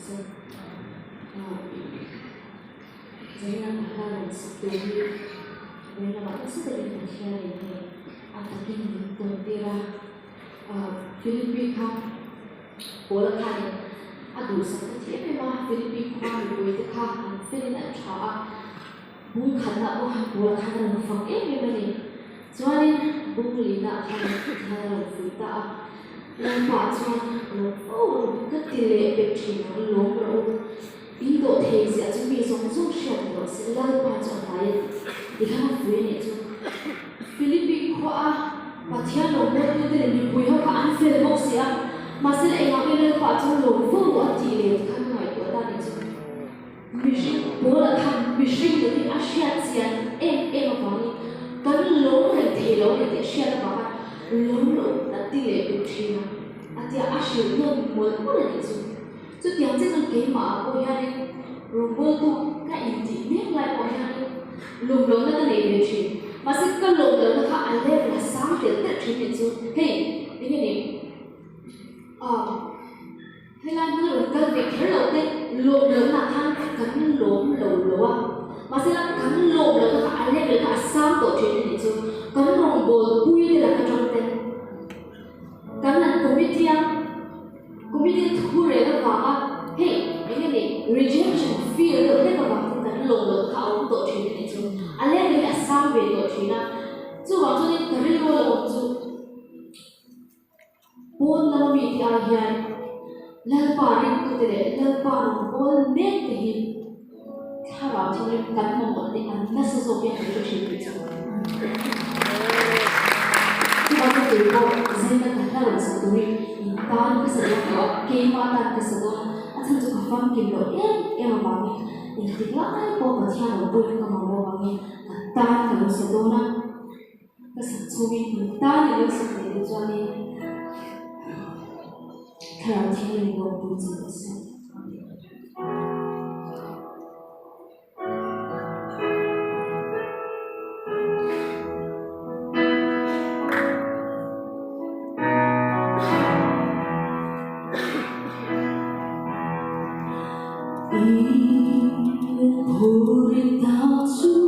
是저희는 하나는 집들이 왜냐면 학생들이 당시에 아타긴 돈띠라 필리핀 보라카니 아두 사태에마 필리핀 과미 보이드카 필리핀 차 뭉칸나 뭐 보라카는 방에메니 저는 뭉리나 하는 부이다 lampa chuan lo ka tile pe thina lo ro bi do thei sia chu mi song song shot lo se lampa chuan hai di khana fui ne chu philippine kho a pathian lo mo tu de ni pui ho ka an fel mo sia ma se ai ha le pa chu lo fu lo ti le khan ngai ko ta ni chu mi shi bo la khan mi shi de ni a shia chian em ma ni kan lo re thei lo ne de shia ba lo na ti le pe thina atia ashu no mo ko le ni chu tiang che kan ke ma ko ya ni ro tu ka in ti ne lai ko ya ni lum lo na ta ne pe thi ma se ka lo na ka a le la sam te te thi ni chu hey ni ni hay là người cần việc thế đầu tiên lộn lớn là than cắn lốm lầu à mà sẽ là cắn lộn lớn là anh em được cả sáu tổ chức như thế cắn rồng bồ bùi là cái trong tên cắn là committee thu rẻ là vào hey cái này rejection fear được cái vào cắn lộn lớn cả ông tổ chức như thế anh em được cả sáu về tổ chức na chú bảo cho nên cái lộn là một chú bốn năm vị thì ai hiện lalpa rin tu tere lalpa no bol nek te hi khara thole kan mo te an na so so ke chu chi chi chu ba ko te ko zai na ka la sa tu ri tan ka sa ya ke ma tan ka sa do a chan chu ka fam kim lo em ba mi e ti la ai ko ba thia no bu ka ma mo ba mi tan ka lo sa do na ka sa chu mi tan lo sa te cho ni看天里我不怎么想。一年不离到处。